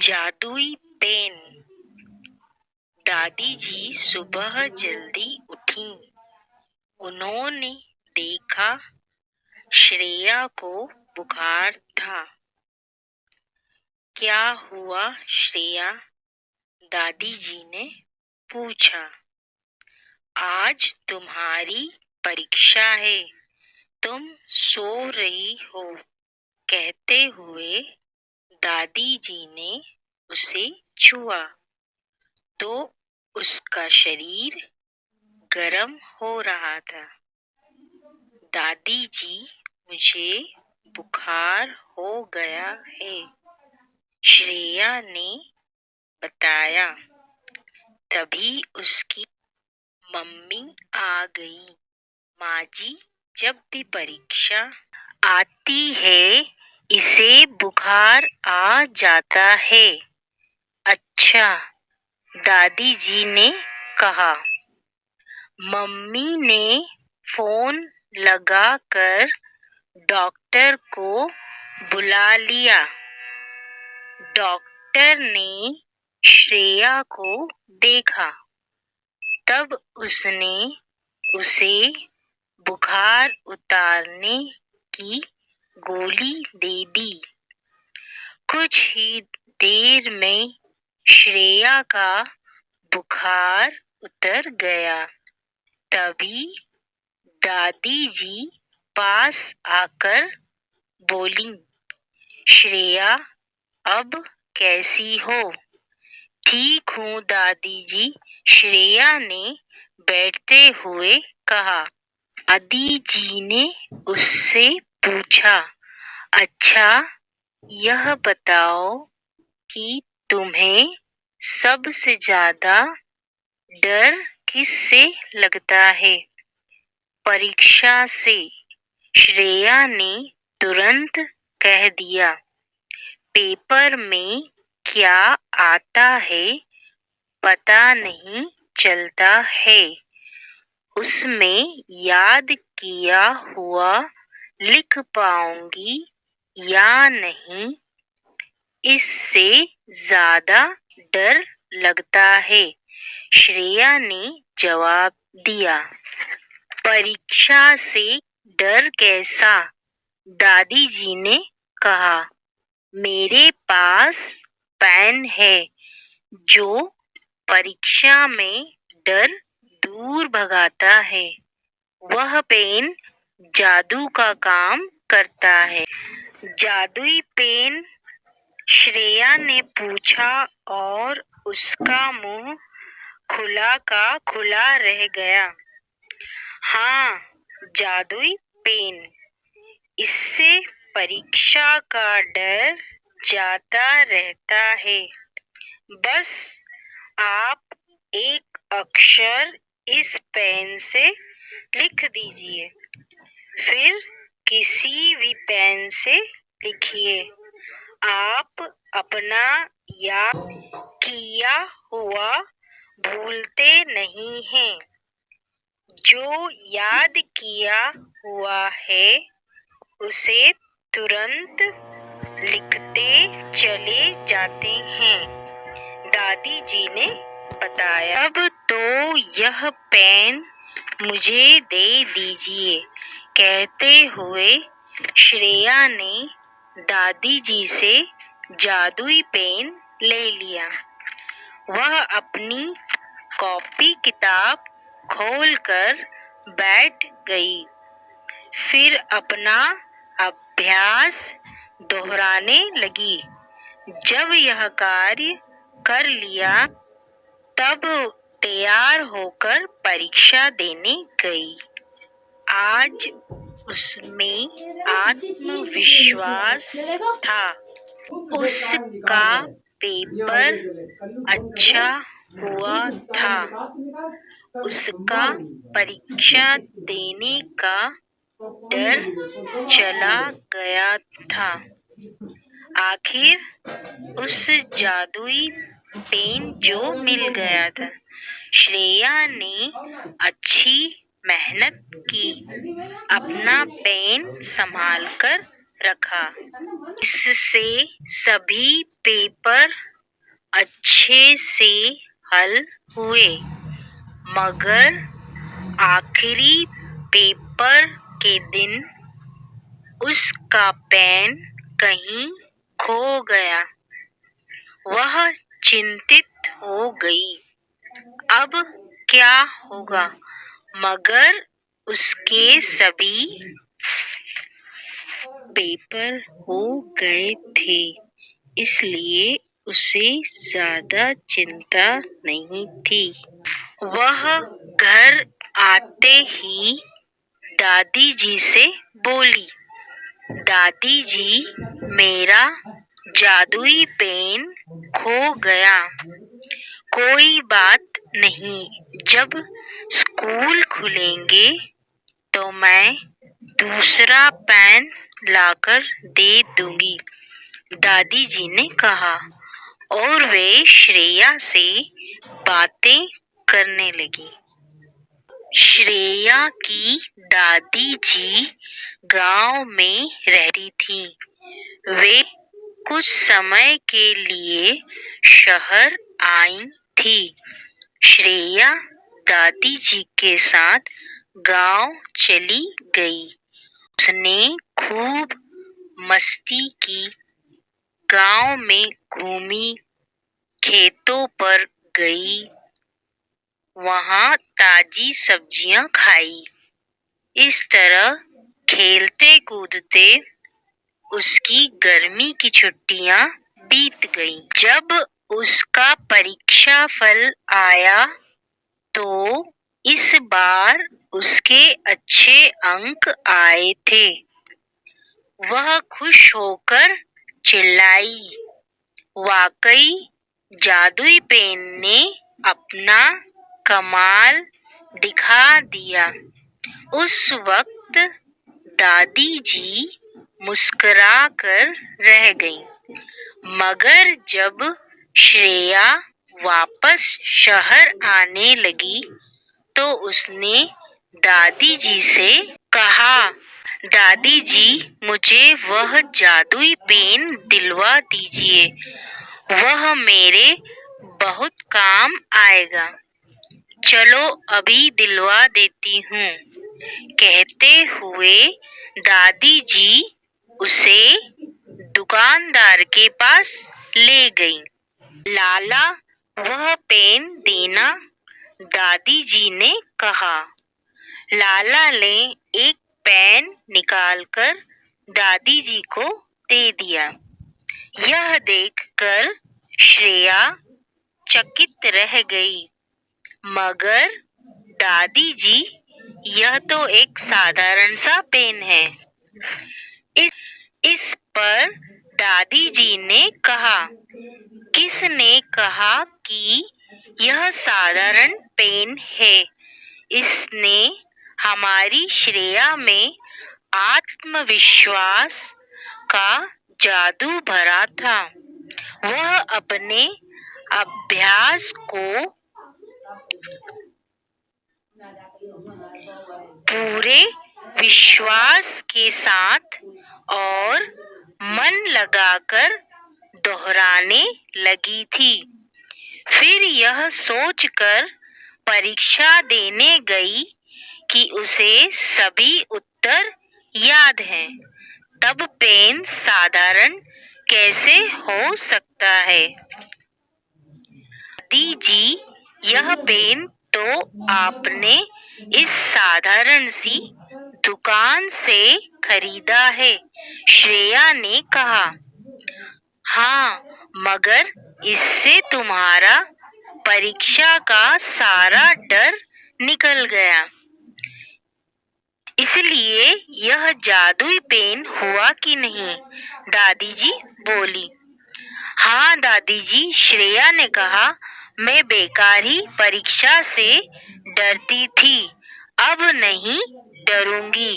जादुई पेन। दादी जी सुबह जल्दी उठी। उन्होंने देखा श्रेया को बुखार था। क्या हुआ श्रेया? दादी जी ने पूछा। आज तुम्हारी परीक्षा है, तुम सो रही हो, कहते हुए दादी जी ने उसे छुआ तो उसका शरीर गर्म हो रहा था। दादी जी, मुझे बुखार हो गया है, श्रेया ने बताया। तभी उसकी मम्मी आ गई। माँ जी, जब भी परीक्षा आती है इसे बुखार आ जाता है। अच्छा, दादी जी ने कहा। मम्मी ने फोन लगाकर डॉक्टर को बुला लिया। डॉक्टर ने श्रेया को देखा। तब उसने उसे बुखार उतारने की गोली दे दी। कुछ ही देर में श्रेया का बुखार उतर गया। तभी दादी जी पास आकर बोली, श्रेया, अब कैसी हो? ठीक हूँ दादी जी, श्रेया ने बैठते हुए कहा। दादी जी ने उससे पूछा, अच्छा, यह बताओ कि तुम्हें सबसे ज्यादा डर किससे लगता है? परीक्षा से, श्रेया ने तुरंत कह दिया। पेपर में क्या आता है पता नहीं चलता है, उसमें याद किया हुआ लिख पाऊंगी या नहीं, इससे ज्यादा डर लगता है, श्रेया ने जवाब दिया। परीक्षा से डर कैसा? दादी जी ने कहा। मेरे पास पेन है जो परीक्षा में डर दूर भगाता है। वह पेन जादू का काम करता है। जादुई पेन? श्रेया ने पूछा और उसका मुंह खुला का खुला रह गया। हाँ, जादुई पेन। इससे परीक्षा का डर जाता रहता है। बस आप एक अक्षर इस पेन से लिख दीजिए, फिर किसी भी पेन से लिखिए। आप अपना याद किया हुआ भूलते नहीं हैं। जो याद किया हुआ है उसे तुरंत लिखते चले जाते हैं, दादी जी ने बताया। अब तो यह पेन मुझे दे दीजिए, कहते हुए श्रेया ने दादी जी से जादुई पेन ले लिया। वह अपनी कॉपी किताब खोलकर बैठ गई। फिर अपना अभ्यास दोहराने लगी। जब यह कार्य कर लिया तब तैयार होकर परीक्षा देने गई। आज उसमें आत्मविश्वास था। उसका पेपर अच्छा हुआ था। उसका परीक्षा देने का डर चला गया था। आखिर उस जादुई पेन जो मिल गया था। श्रेया ने अच्छी मेहनत की, अपना पेन संभाल कर रखा। इससे सभी पेपर अच्छे से हल हुए, मगर आखिरी पेपर के दिन उसका पेन कहीं खो गया। वह चिंतित हो गई। अब क्या होगा? मगर उसके सभी पेपर हो गए थे, इसलिए उसे ज्यादा चिंता नहीं थी। वह घर आते ही दादी जी से बोली, दादी जी, मेरा जादुई पेन खो गया। कोई बात नहीं, जब स्कूल खुलेंगे तो मैं दूसरा पेन लाकर दे दूंगी, दादी जी ने कहा। और वे श्रेया से बातें करने लगी। श्रेया की दादी जी गांव में रहती थी। वे कुछ समय के लिए शहर आई थी। श्रेया दादी जी के साथ गांव चली गई। उसने खूब मस्ती की, गांव में घूमी, खेतों पर गई, वहां ताजी सब्जियां खाई। इस तरह खेलते कूदते उसकी गर्मी की छुट्टियां बीत गईं। जब उसका परीक्षा फल आया तो इस बार उसके अच्छे अंक आए थे। वह खुश होकर चिल्लाई, वाकई जादुई पेन ने अपना कमाल दिखा दिया। उस वक्त दादी जी मुस्कुराकर रह गईं। मगर जब श्रेया वापस शहर आने लगी तो उसने दादी जी से कहा, दादी जी, मुझे वह जादुई पेन दिलवा दीजिए, वह मेरे बहुत काम आएगा। चलो अभी दिलवा देती हूँ, कहते हुए दादी जी उसे दुकानदार के पास ले गईं। लाला, वह पेन देना, दादी जी ने कहा। लाला ने एक पेन निकालकर दादी जी को दे दिया। यह देखकर श्रेया चकित रह गई। मगर दादी जी, यह तो एक साधारण सा पेन है। इस पर दादी जी ने कहा, किसने कहा कि यह साधारण पेन है? इसने हमारी श्रेया में आत्मविश्वास का जादू भरा था। वह अपने अभ्यास को पूरे विश्वास के साथ और मन लगाकर दोहराने लगी थी। फिर यह सोचकर परीक्षा देने गई कि उसे सभी उत्तर याद हैं, तब पेन साधारण कैसे हो सकता है? दादी जी, यह पेन तो आपने इस साधारण सी दुकान से खरीदा है, श्रेया ने कहा। हाँ, मगर इससे तुम्हारा परीक्षा का सारा डर निकल गया, इसलिए यह जादुई पेन हुआ कि नहीं? दादी जी बोली। हाँ दादी जी, श्रेया ने कहा, मैं बेकार ही परीक्षा से डरती थी, अब नहीं डरूंगी।